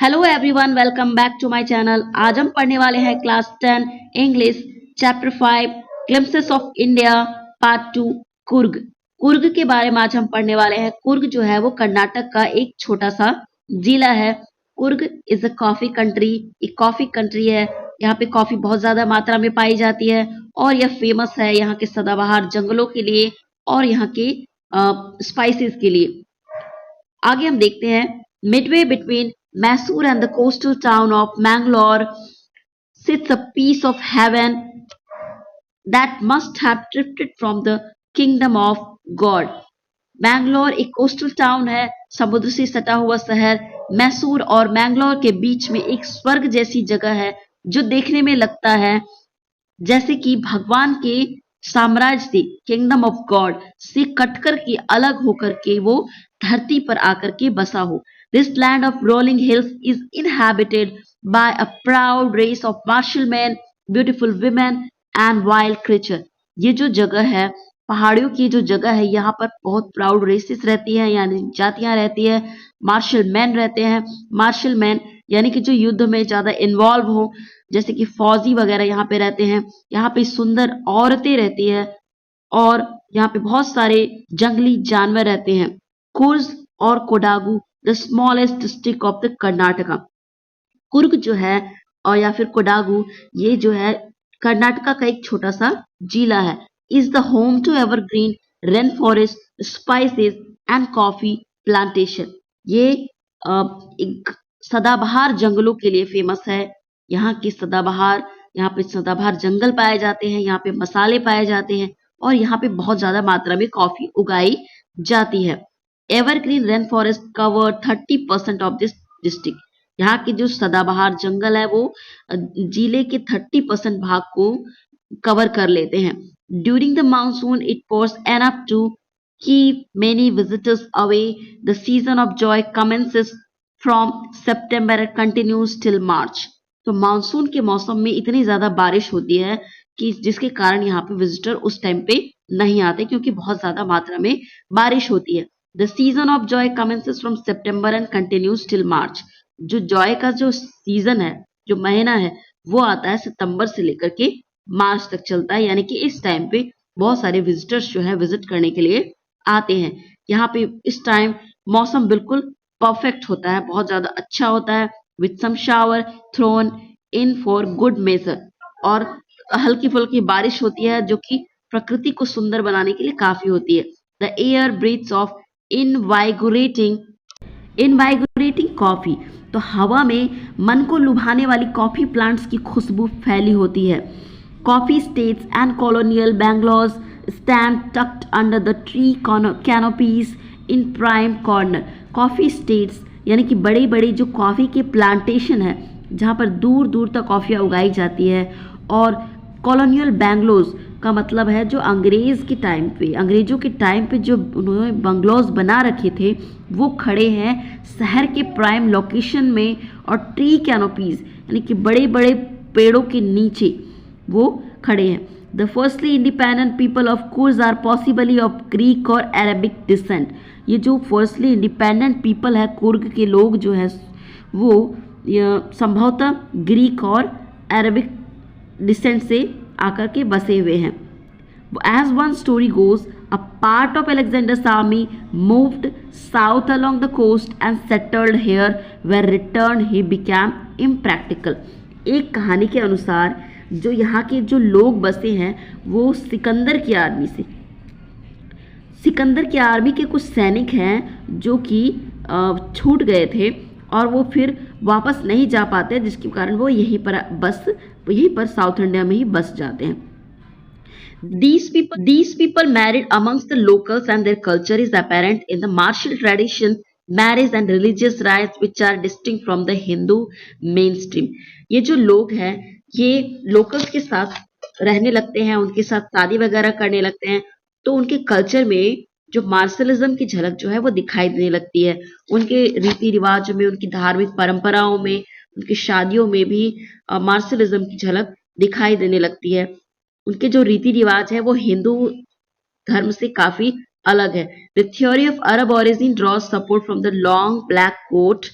Hello everyone, welcome back to my channel. आज हम पढ़ने वाले हैं class 10 English chapter 5 glimpses of India part 2 Coorg. Coorg के बारे में आज हम पढ़ने वाले हैं। कुर्ग जो है वो कर्नाटक का एक छोटा सा जिला है। Coorg is a coffee country. एक कॉफी कंट्री है। यहाँ पे कॉफी बहुत ज्यादा मात्रा में पाई जाती है और यह फेमस है यहाँ के सदाबहार जंगलों के लिए और यहाँ के स्पाइसेस के लिए। आगे हम देखते हैं Midway between Mysore and the coastal town of Mangalore sits a piece of heaven that must have drifted from the kingdom of God. Mangalore एक कोस्टल टाउन है, समुद्र से सटा हुआ शहर। मैसूर और मैंगलोर के बीच में एक स्वर्ग जैसी जगह है जो देखने में लगता है जैसे कि भगवान के साम्राज्य से, किंगडम ऑफ गॉड से कटकर के अलग होकर के वो धरती पर आकर के बसा हो। This land of rolling hills is inhabited by a proud race of martial man, beautiful women and wild creature. ये जो जगह है, पहाड़ियों की जो जगह है, यहाँ पर बहुत प्राउड रेसेस रहती है, यानी जातियां रहती है। मार्शल मैन रहते हैं। मार्शल मैन यानी कि जो युद्ध में ज्यादा इन्वॉल्व हो, जैसे कि फौजी वगैरह यहाँ पे रहते हैं। यहाँ पे सुंदर औरतें रहती है और यहाँ पे बहुत सारे जंगली जानवर रहते हैं। कुर्ग और Kodagu the smallest district of the Karnataka. Coorg जो है और या फिर कोडागू, ये जो है कर्नाटका का एक छोटा सा जिला है। Is the home to evergreen rain forest, spices and coffee plantation. ये एक सदाबहार जंगलों के लिए फेमस है। यहाँ पे सदाबहार जंगल पाए जाते हैं, यहाँ पे मसाले पाए जाते हैं और यहाँ पे बहुत ज्यादा मात्रा में कॉफी उगाई जाती है। Evergreen rain forest cover 30% of this district. यहाँ के जो सदाबहार जंगल है वो जिले के 30% भाग को कवर कर लेते हैं। During the monsoon it pours enough to keep many visitors away. The season of joy commences from September and continues till March. तो मानसून के मौसम में इतनी ज्यादा बारिश होती है कि जिसके कारण यहाँ पे विजिटर उस टाइम पे नहीं आते, क्योंकि बहुत ज्यादा मात्रा में बारिश होती है। The season of Joy commences from September and continues till March. जो जॉय का जो सीजन है, जो महीना है, वो आता है सितंबर से लेकर के मार्च तक चलता है। यानी कि इस टाइम पे बहुत सारे विजिटर्स जो है विजिट करने के लिए आते हैं। यहाँ पे इस टाइम मौसम बिल्कुल परफेक्ट होता है, बहुत ज्यादा अच्छा होता है। With some shower thrown in for good measure. और हल्की फुल्की बारिश होती है जो कि प्रकृति को सुंदर बनाने के लिए काफी होती है। The air breathes of invigorating coffee. तो हवा में मन को लुभाने वाली कॉफी प्लांट्स की खुशबू फैली होती है। Coffee states and colonial Bangalore stand tucked under the tree canopies in prime corner. Coffee states यानी कि बड़े बड़े जो कॉफी के प्लांटेशन है जहाँ पर दूर दूर तक कॉफियाँ उगाई जाती है। और कॉलोनियल बैंगलोज का मतलब है जो अंग्रेजों के टाइम पे जो उन्होंने बंगलोज बना रखे थे वो खड़े हैं शहर के प्राइम लोकेशन में। और ट्री कैनोपीज यानी कि बड़े बड़े पेड़ों के नीचे वो खड़े हैं। The firstly independent people of Kurz are possibly of Greek और Arabic descent. ये जो firstly independent people है, कुर्ग के लोग जो है वो संभवतः ग्रीक और अरबिक डिसेंट से आकर के बसे हुए हैं। As one story goes, a part of Alexander's army moved south along the coast and settled here, where return he became impractical. एक कहानी के अनुसार जो यहाँ के जो लोग बसे हैं वो सिकंदर की आर्मी के कुछ सैनिक हैं जो कि छूट गए थे और वो फिर वापस नहीं जा पाते, जिसके कारण वो यहीं पर साउथ इंडिया में ही बस जाते हैं। These people married amongst the locals and their culture is apparent in the martial tradition, marriage and religious rites which are distinct from the Hindu mainstream. ये जो लोग हैं ये लोकल्स के साथ रहने लगते हैं, उनके साथ शादी वगैरह करने लगते हैं, तो उनके कल्चर में जो मार्शलिज्म की झलक जो है वो दिखाई देने लगती है। उनके रीति रिवाजों में, उनकी धार्मिक परंपराओं में, उनकी शादियों में भी मार्शलिज्म की झलक दिखाई देने लगती है। उनके जो रीति रिवाज है वो हिंदू धर्म से काफी अलग है। The theory of Arab origin draws support from the long black coat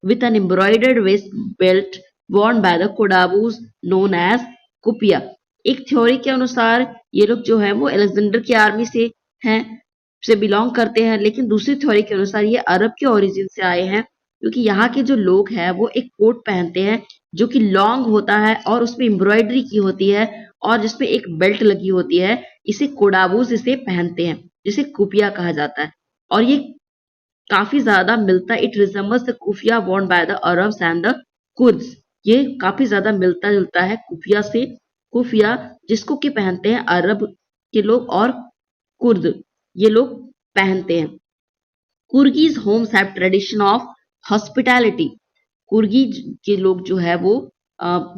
with an embroidered waist belt worn by the Kodabus known as Kupia. एक थ्योरी के अनुसार ये लोग जो है वो अलेक्जेंडर की आर्मी से बिलोंग करते हैं, लेकिन दूसरी थ्योरी के अनुसार ये अरब के ओरिजिन से आए हैं, क्योंकि यहाँ के जो लोग हैं वो एक कोट पहनते हैं जो कि लॉन्ग होता है और उसमें एम्ब्रॉयडरी की होती है और जिसमें एक बेल्ट लगी होती है। इसे कोडाबूस इसे पहनते हैं, जिसे कुपिया कहा जाता है। और ये काफी ज्यादा मिलता है, it resembles the keffiyeh worn by the Arabs and the Kurds. ये काफी ज्यादा मिलता जुलता है कुफिया से। कुफिया जिसको कि पहनते हैं अरब के लोग और कुर्द, ये लोग पहनते हैं। Coorgis homes have tradition of hospitality. Coorgi के लोग जो है वो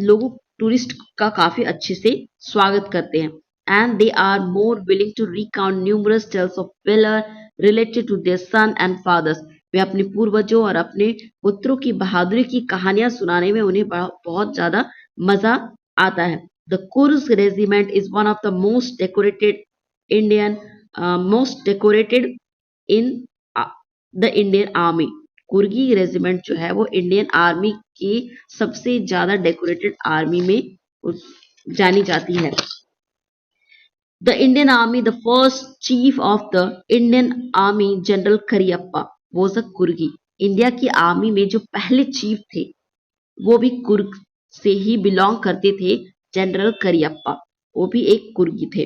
लोगों टूरिस्ट का काफी अच्छे से स्वागत करते हैं। And they are more willing to recount numerous tales of valour related to their son and fathers. वे अपने पूर्वजों और अपने पुत्रों की बहादुरी की कहानियां सुनाने में उन्हें बहुत ज्यादा मजा आता है। The Coorg regiment is one of the Indian most decorated in the Indian army. Coorgi regiment जो है वो इंडियन आर्मी की सबसे ज्यादा डेकोरेटेड आर्मी में जानी जाती है। The Indian army, the first chief of the Indian army general Cariappa was a कुर्गी। India की आर्मी में जो पहले चीफ थे वो भी कुर्ग से ही बिलोंग करते थे। जनरल करियप्पा वो भी एक कुर्गी थे।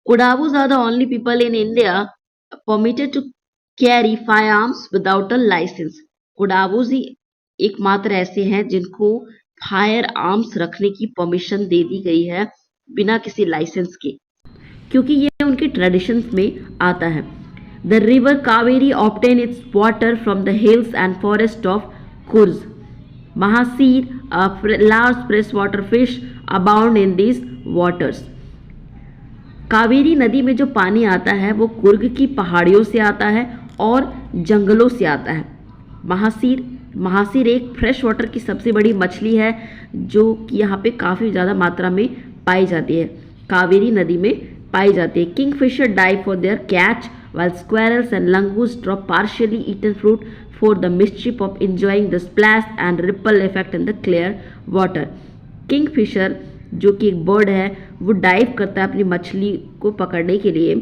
Kodavus are the only people in India permitted to carry firearms without a license. कोडावूज ही एकमात्र ऐसे हैं जिनको फायर आर्म्स रखने की परमिशन दे दी गई है बिना किसी लाइसेंस के, क्योंकि ये उनके ट्रेडिशंस में आता है। The river Kaveri obtain it's water from the hills and forest of कुर्ज। Mahseer, large fresh water fish abound in this waters. Kaveri नदी में जो पानी आता है वो कुर्ग की पहाड़ियों से आता है और जंगलों से आता है। महासीर एक फ्रेश वाटर की सबसे बड़ी मछली है जो कि यहाँ पे काफ़ी ज़्यादा मात्रा में पाई जाती है, कावेरी नदी में पाई जाती है। Kingfisher dive for their catch while squirrels and langurs drop partially eaten fruit for the mischief of enjoying the splash and ripple effect in the clear water. Kingfisher जो कि एक बर्ड है वो डाइव करता है अपनी मछली को पकड़ने के लिए,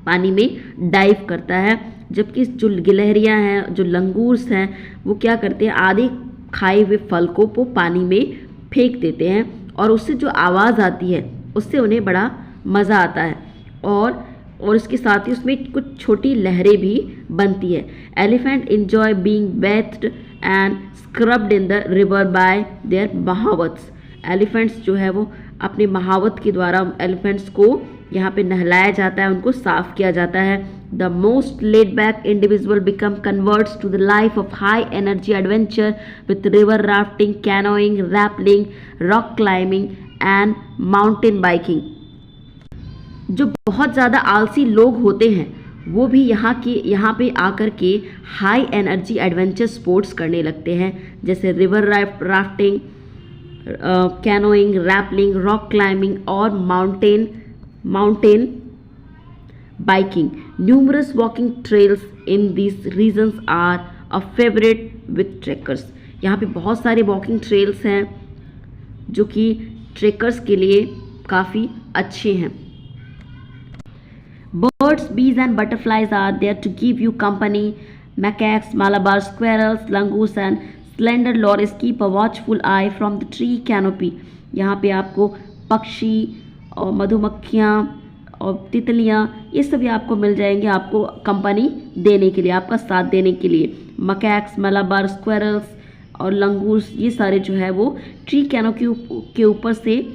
पानी में डाइव करता है, जबकि जो गिलहरियां हैं, जो लंगूर्स हैं, वो क्या करते हैं, आधे खाए हुए फल को वो पानी में फेंक देते हैं और उससे जो आवाज़ आती है उससे उन्हें बड़ा मज़ा आता है। और इसके साथ ही उसमें कुछ छोटी लहरें भी बनती है। Elephant enjoy being bathed and scrubbed in the river by their mahouts. Elephants जो है वो अपने महावत के द्वारा एलिफेंट्स को यहाँ पे नहलाया जाता है, उनको साफ किया जाता है। The most laid back individual become converts to the life of high energy adventure with river rafting, canoeing, rappelling, rock climbing and mountain biking. जो बहुत ज़्यादा आलसी लोग होते हैं वो भी यहाँ पे आकर के हाई एनर्जी एडवेंचर स्पोर्ट्स करने लगते हैं, जैसे river rafting, canoeing, rappelling, rock climbing और mountain biking. Numerous walking trails in this regions are a favourite with trekkers. यहाँ पे बहुत सारे वॉकिंग ट्रेल्स हैं जो कि ट्रेकर्स के लिए काफ़ी अच्छे हैं। Birds, bees and butterflies are there to give you company. Macaques, Malabar squirrels, langurs and slender loris keep a watchful eye from the tree canopy. यहाँ पे आपको पक्षी और मधुमक्खियाँ और तितलियाँ ये सभी आपको मिल जाएंगे, आपको कंपनी देने के लिए, आपका साथ देने के लिए। मकैक्स, मलाबार स्क्वेरल्स और लंगूर्स ये सारे जो है वो ट्री कैनोपी के ऊपर से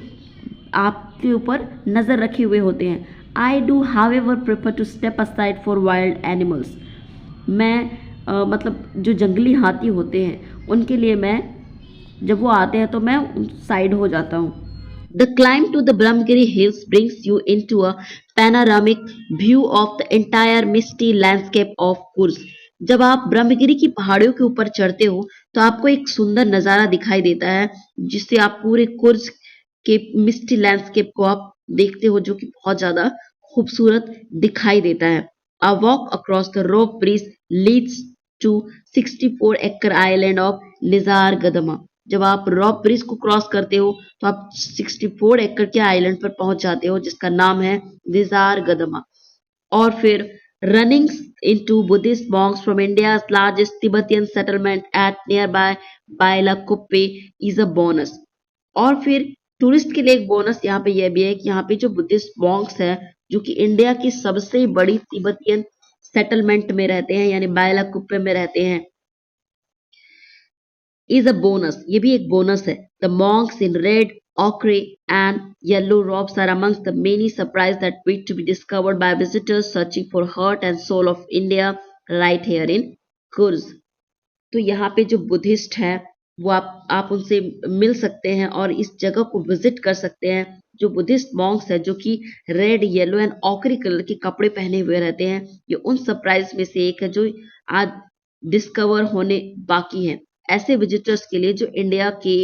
आपके ऊपर नज़र रखे हुए होते हैं। I do however prefer to step aside for wild animals. मैं मतलब जो जंगली हाथी होते हैं उनके लिए मैं जब वो आते हैं तो मैं साइड हो जाता हूँ। The climb to the Brahmagiri hills brings you into a panoramic view of the entire misty landscape of Kursk. जब आप ब्रह्मगिरी की पहाड़ियों के ऊपर चढ़ते हो तो आपको एक सुंदर नज़ारा दिखाई देता है, जिससे आप पूरे कुर्स्क के मिस्टी लैंडस्केप को आप देखते हो, जो कि बहुत ज़्यादा खूबसूरत दिखाई देता है। A walk across the rope bridge leads to 64 acre island of Nizar गदमा। जब आप रॉक ब्रिज को क्रॉस करते हो तो आप 64 एकड़ के आइलैंड पर पहुंच जाते हो जिसका नाम है निजार गदमा। और फिर running into Buddhist monks from India's largest Tibetan settlement at nearby Bailakuppe is a bonus। और फिर टूरिस्ट के लिए एक बोनस यहाँ पे यह भी है कि यहाँ पे जो बुद्धिस्ट मॉन्क्स है जो कि इंडिया की सबसे बड़ी तिब्बतियन सेटलमेंट में रहते हैं यानी बायलाकुप्पे में रहते हैं, is a bonus। ये भी एक बोनस है। The monks in red, ochre and yellow robes are amongst the many surprises that wait to be discovered by visitors searching for heart and soul of India right here in Kurz। तो यहाँ पे जो Buddhist है वो आप उनसे मिल सकते हैं और इस जगह को विजिट कर सकते हैं। जो बुद्धिस्ट मॉन्क्स है जो कि रेड, येलो एंड ऑकरी कलर के कपड़े पहने हुए रहते हैं, ये उन सरप्राइज में से एक है जो आज डिस्कवर होने बाकी है ऐसे विजिटर्स के लिए जो इंडिया के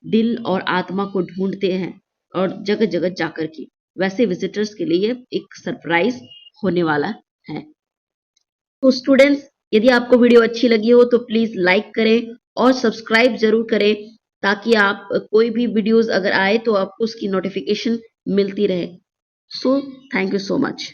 दिल और आत्मा को ढूंढते हैं और जगह जगह जाकर के, वैसे विजिटर्स के लिए एक सरप्राइज होने वाला है। तो स्टूडेंट्स, यदि आपको वीडियो अच्छी लगी हो तो प्लीज लाइक करें और सब्सक्राइब जरूर करें ताकि आप कोई भी वीडियोस अगर आए तो आपको उसकी नोटिफिकेशन मिलती रहे। So thank you so much.